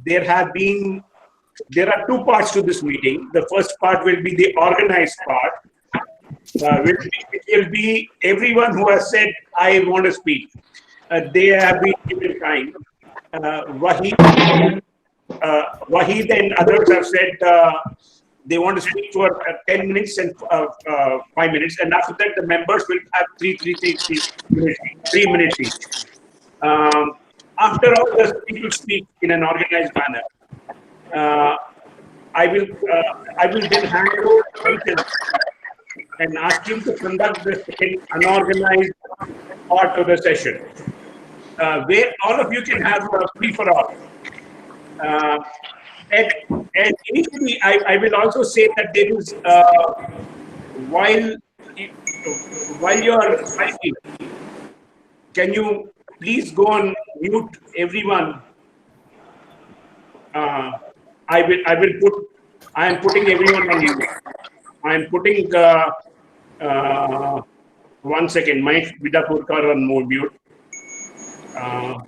there are two parts to this meeting. The first part will be the organized part, which will be everyone who has said, I want to speak. They have been given time. Waheed and others have said they want to speak for 10 minutes and 5 minutes, and after that, the members will have three minutes each. After all the people speak in an organized manner, uh, I will then hand over to Ethan and ask him to conduct the second unorganized part of the session, where all of you can have a free for all. Uh, and, and initially, I will also say that there is while while you are speaking, can you please go on mute, everyone? Uh, I am putting everyone on mute. I am putting. Uh, 1 second, Mike Vidapurkar on mute. Uh,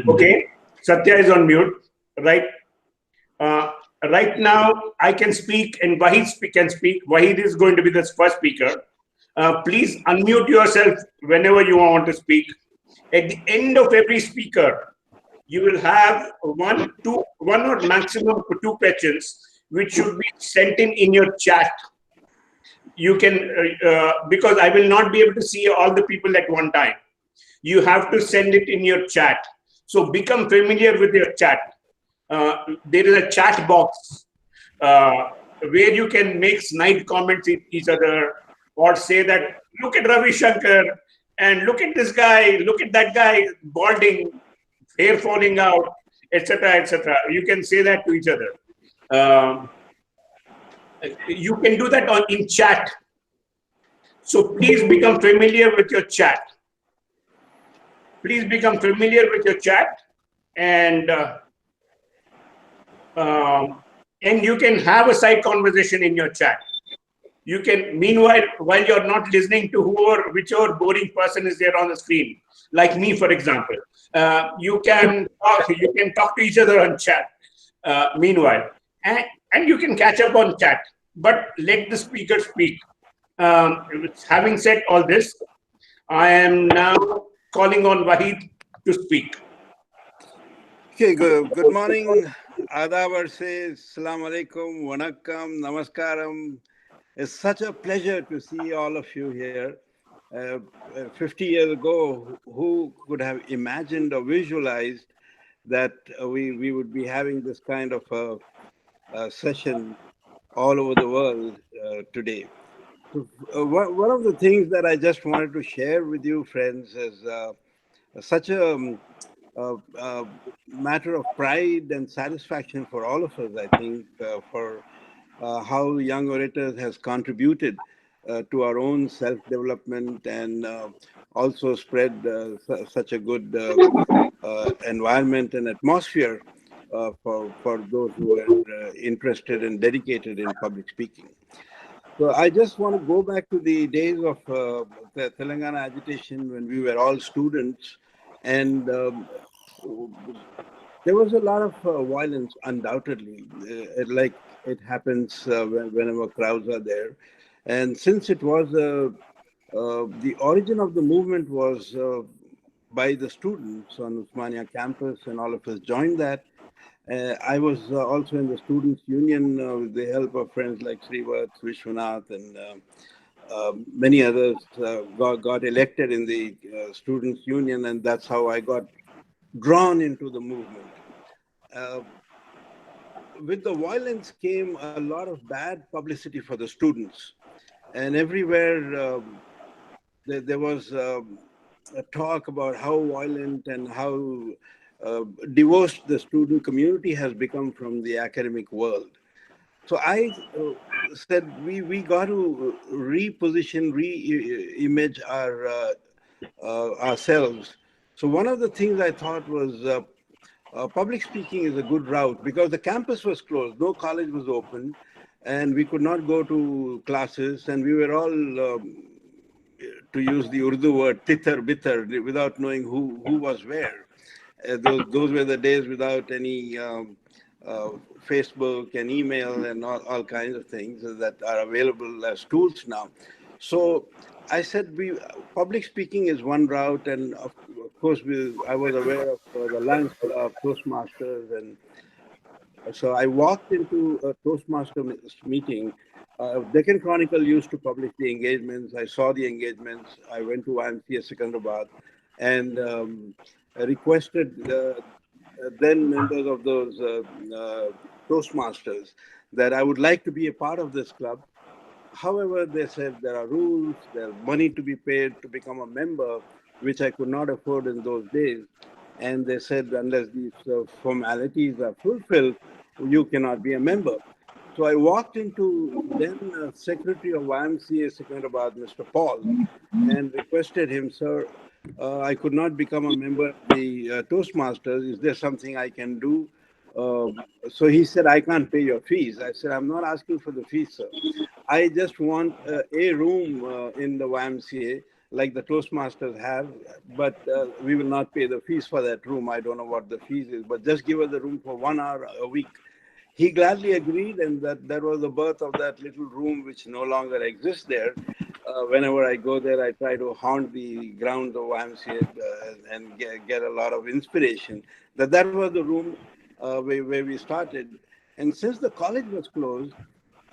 okay, Satya is on mute, right? Uh, right now, I can speak and Waheed can speak. Waheed is going to be the first speaker. Please unmute yourself whenever you want to speak. At the end of every speaker, you will have one or maximum two questions, which should be sent in your chat. You can, because I will not be able to see all the people at one time. You have to send it in your chat. So become familiar with your chat. There is a chat box where you can make snide comments with each other, or say that, look at Ravi Shankar, and look at this guy, look at that guy, balding, hair falling out, etc., etc. You can say that to each other. You can do that in chat. So please become familiar with your chat. Please become familiar with your chat, and you can have a side conversation in your chat. You can, meanwhile, while you're not listening to whichever boring person is there on the screen, like me, for example, you can talk to each other on chat. Meanwhile, and you can catch up on chat, but let the speaker speak. Having said all this, I am now calling on Waheed to speak. Okay, good morning. Adab says, Assalamu alaikum, Wanakkam, Namaskaram. It's such a pleasure to see all of you here. 50 years ago, who could have imagined or visualized that we would be having this kind of a session all over the world today? So, one of the things that I just wanted to share with you, friends, is such a matter of pride and satisfaction for all of us, I think, for how Young Orators has contributed to our own self-development, and also spread such a good environment and atmosphere for those who are interested and dedicated in public speaking. So I just want to go back to the days of the Telangana agitation when we were all students, and there was a lot of violence, undoubtedly, like it happens whenever crowds are there. And since it was the origin of the movement was by the students on Usmania campus, and all of us joined that. I was also in the Students' Union with the help of friends like Srivat, Vishwanath, and many others got elected in the Students' Union, and that's how I got drawn into the movement. With the violence came a lot of bad publicity for the students, and everywhere there was a talk about how violent and how divorced the student community has become from the academic world. So I said we got to reposition, re-image our ourselves. So one of the things I thought was public speaking is a good route because the campus was closed, no college was open, and we could not go to classes, and we were all, to use the Urdu word, titar bitar, without knowing who was where. Those were the days without any uh, Facebook and email and all kinds of things that are available as tools now. So I said, public speaking is one route, and of course, I was aware of the Lions Club, Toastmasters, and so I walked into a meeting. Deccan Chronicle used to publish the engagements. I saw the engagements. I went to YMCA Secunderabad and requested then members of those Toastmasters that I would like to be a part of this club. However, they said there are rules, there's money to be paid to become a member, which I could not afford in those days. And they said, unless these formalities are fulfilled, you cannot be a member. So I walked into then Secretary of YMCA Secunderabad, Mr. Paul, and requested him, sir, I could not become a member of the Toastmasters. Is there something I can do? So he said, I can't pay your fees. I said, I'm not asking for the fees, sir. I just want a room in the YMCA like the Toastmasters have, but we will not pay the fees for that room. I don't know what the fees is, but just give us the room for 1 hour a week. He gladly agreed, and that was the birth of that little room which no longer exists there. Whenever I go there, I try to haunt the grounds of YMCA and get a lot of inspiration. That was the room where we started. And since the college was closed,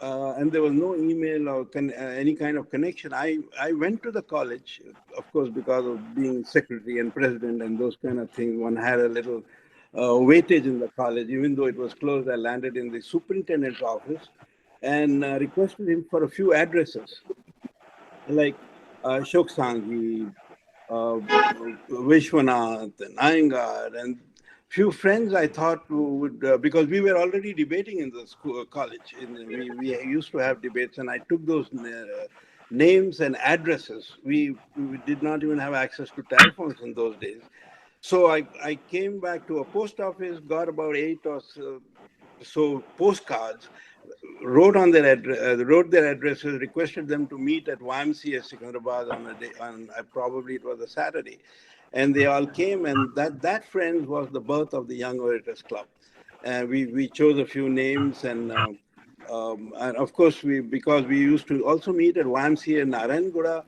and there was no email or any kind of connection, I went to the college, of course, because of being secretary and president and those kind of things. One had a little weightage in the college. Even though it was closed, I landed in the superintendent's office and requested him for a few addresses, like Shoksangi, Vishwanath, and Iyengar, and few friends I thought would, because we were already debating in the school, college. We used to have debates, and I took those names and addresses. We did not even have access to telephones in those days. So I came back to a post office, got about 8 or so postcards, wrote their addresses, requested them to meet at YMCA Secunderabad on a day, on probably it was a Saturday, and they all came. And that friend was the birth of the Young Orators Club. We chose a few names, and of course because we used to also meet at YMCA Narayanguda.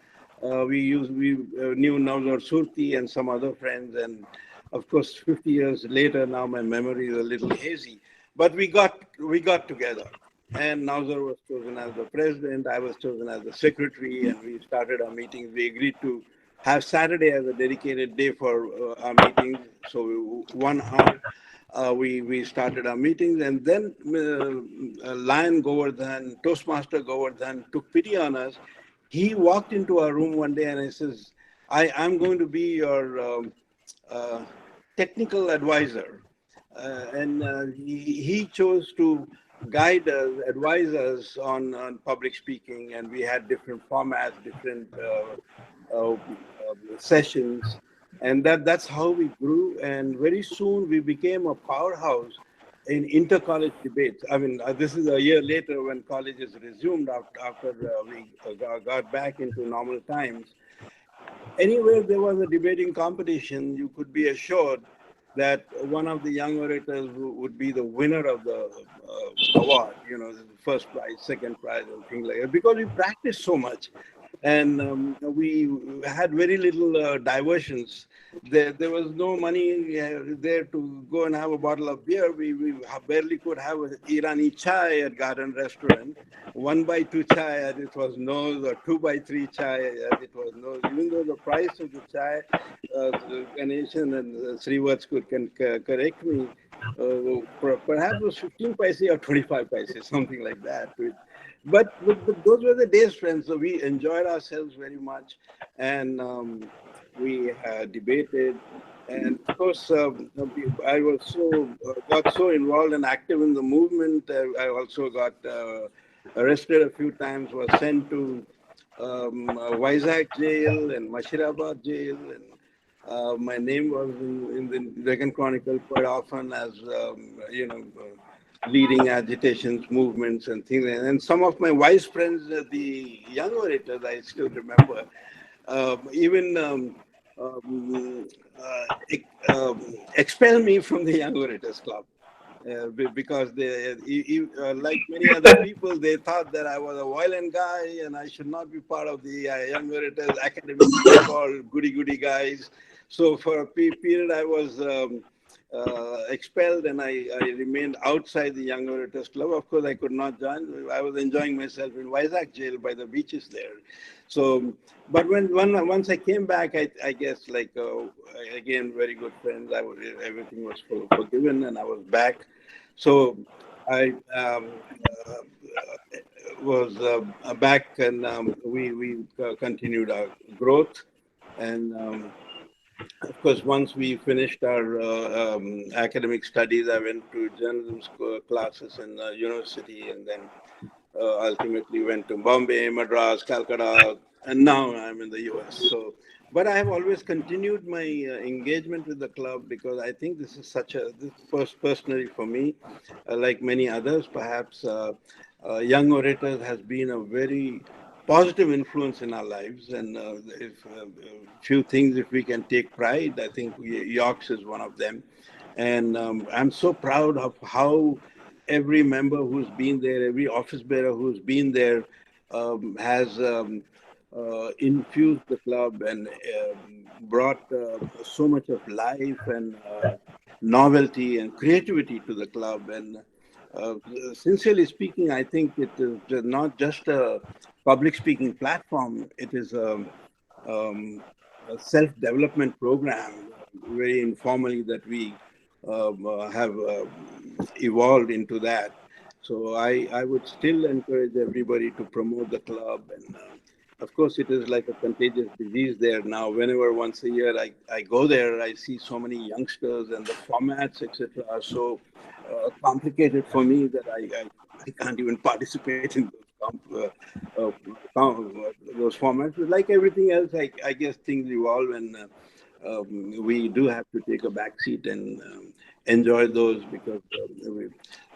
We knew Navzor Surti and some other friends, and of course 50 years later now my memory is a little hazy, but we got together. And Nausar was chosen as the president. I was chosen as the secretary, and we started our meetings. We agreed to have Saturday as a dedicated day for our meetings. So 1 hour, we started our meetings, and then Lion Govardhan, Toastmaster Govardhan, took pity on us. He walked into our room one day and he says, I'm going to be your uh, technical advisor. And he chose to guide us, advise us on public speaking, and we had different formats, different sessions, and that's how we grew. And very soon we became a powerhouse in inter-college debates. I mean, this is a year later when colleges resumed after we got back into normal times. Anywhere there was a debating competition, you could be assured that one of the young orators would be the winner of the award, the first prize, second prize, and things like that, because we practiced so much. And we had very little diversions. There was no money there to go and have a bottle of beer. We barely could have an Irani chai at Garden Restaurant. 1 by 2 chai as it was known, or 2 by 3 chai as it was known. Even though the price of the chai, Ganeshan and Sriwats can correct me, perhaps was 15 paise or 25 paise, something like that. But those were the days, friends. So we enjoyed ourselves very much, and we debated. And of course, I was got so involved and active in the movement. I also got arrested a few times. Was sent to Vizag jail and Mashirabad jail, and my name was in the Deccan Chronicle quite often as leading agitations, movements, and things. And some of my wise friends, the young orators, I still remember, even expel me from the Young Orators Club. Because like many other people, they thought that I was a violent guy and I should not be part of the Young Orators Academic so-called goody-goody guys. So for a period, I was expelled and I remained outside the Young Orators Club. Of course, I could not join. I was enjoying myself in Vizag jail by the beaches there. So, but once I came back, I guess like again, very good friends. Everything was forgiven, and I was back. So I was back, and we continued our growth, and of course, once we finished our academic studies, I went to journalism classes in university, and then ultimately went to Bombay, Madras, Calcutta, and now I'm in the US. So, but I have always continued my engagement with the club because I think this is personally for me, like many others, perhaps Young Orators has been a very positive influence in our lives. And if few things, if we can take pride, I think YOCS is one of them. And I'm so proud of how every member who's been there, every office bearer who's been there has infused the club and brought so much of life and novelty and creativity to the club. And uh, sincerely speaking, I think it is not just a public speaking platform, it is a self-development program, very informally, that we have evolved into that. So I would still encourage everybody to promote the club. And of course, it is like a contagious disease there now. Whenever once a year I go there, I see so many youngsters, and the formats, etc., are so complicated for me that I can't even participate in uh, those formats. But like everything else, I guess things evolve, and we do have to take a back seat and enjoy those because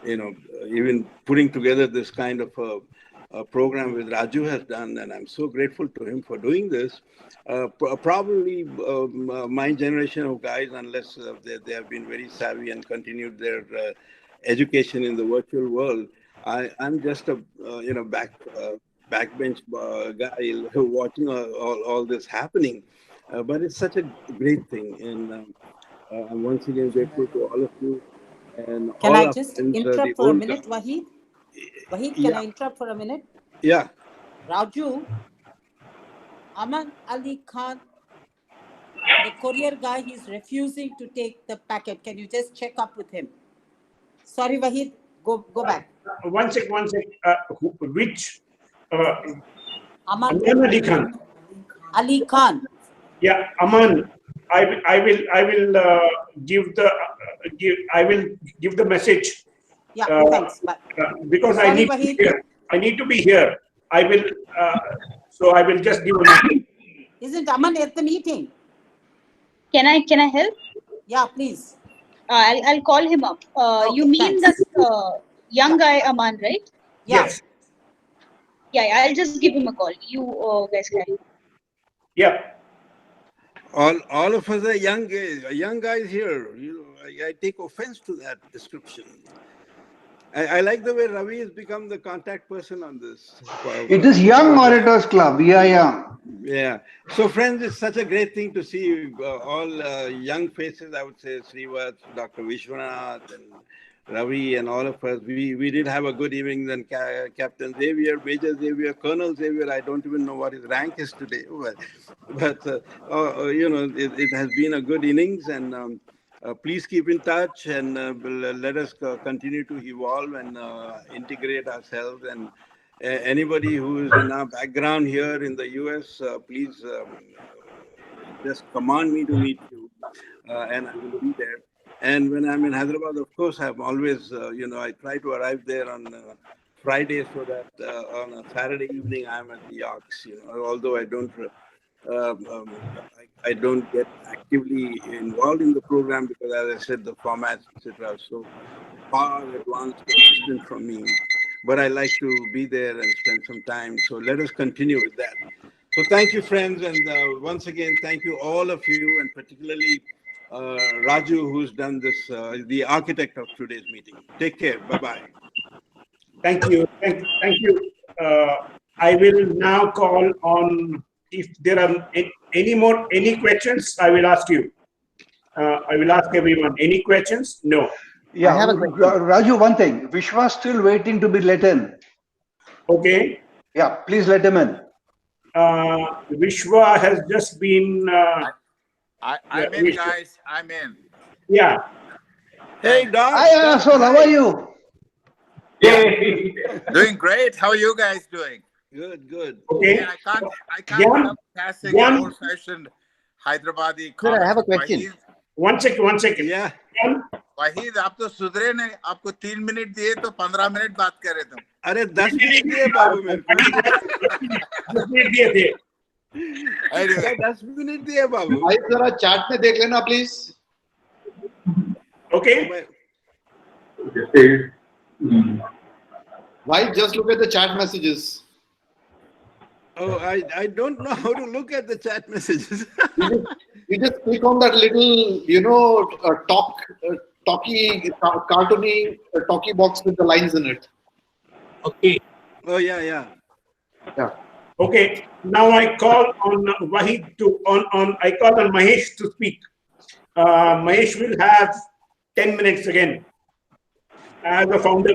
even putting together this kind of a program with Raju has done, and I'm so grateful to him for doing this. Probably my generation of guys, unless they have been very savvy and continued their education in the virtual world, I'm just a backbench guy watching all this happening. But it's such a great thing, and I'm once again grateful to all of you and Can all I our just friends, the interrupt for a old minute, guard. Waheed? Waheed, can Yeah, I interrupt for a minute? yeah. Raju, Aman Ali Khan, the courier guy, he's refusing to take the packet. Can you just check up with him? Sorry, Waheed, go back. One sec. Which? Uh, Aman Aman Ali Khan. Ali Khan. Yeah, Aman. I will give the I will give the message Yeah, uh, thanks. But because I sorry, need to be Waheed, here. I need to be here. I will. So I will just give a message. isn't Aman at the meeting? Can I help? Yeah, please. I'll call him up. You Okay, mean that thanks. young Yeah, guy Aman, right? yeah. Yes. Yeah, I'll just give him a call. You guys carry on. Yeah. All of us are young guys here. I take offense to that description. I like the way Ravi has become the contact person on this. It is Young Orators Club. Yeah, yeah. Yeah. So, friends, it's such a great thing to see all young faces. I would say Srivat, Dr. Vishwanath, and Ravi, and all of us. We did have a good evening. Then Captain Xavier, Major Xavier, Colonel Xavier. I don't even know what his rank is today, but it has been a good innings, and please keep in touch, and let us continue to evolve and integrate ourselves. And anybody who is in our background here in the US, please just command me to meet you, and I will be there. And when I'm in Hyderabad, of course, I'm always, I try to arrive there on Friday so that on a Saturday evening I'm at the YOCS. Although I don't get actively involved in the program because, as I said, the formats, etc., are so far advanced and distant from me. But I like to be there and spend some time. So let us continue with that. So thank you, friends, and once again, thank you all of you, and particularly Raju, who's done this, the architect of today's meeting. Take care. Bye-bye. Thank you. Thank you. I will now call on, if there are any questions, I will ask you. I will ask everyone. Any questions? No. Yeah, I have a question. Raju, one thing. Vishwa's still waiting to be let in. Okay. Yeah, please let him in. Vishwa has just been. I'm in, guys. I'm in. Yeah. Hey, Thanks. Doc. Hi, asshole. How are you? Yeah. Doing great. How are you guys doing? Good, good. Okay. Yeah, I can't Jan, help passing Jan. old-fashioned Hyderabadi Sir, comments. I have a question. Waheed, One second. Yeah. Jan, Waheed, आप तो सुधरे नहीं. आपको 3 minute दिए तो 15 minute बात करे तुम. अरे 10 मिनट दिए बाबू मेरे को. 10 मिनट दिए थे. Anyway, 10 मिनट दिए बाबू. भाई जरा चैट में देख लेना please. Okay. Why just look at the chat messages? Oh, I don't know how to look at the chat messages. You just click on that little, talky, cartoony, talky box with the lines in it. Okay. Oh, yeah. Yeah. Okay. Now I call on Waheed I call on Mahesh to speak. Mahesh will have 10 minutes again as a founder.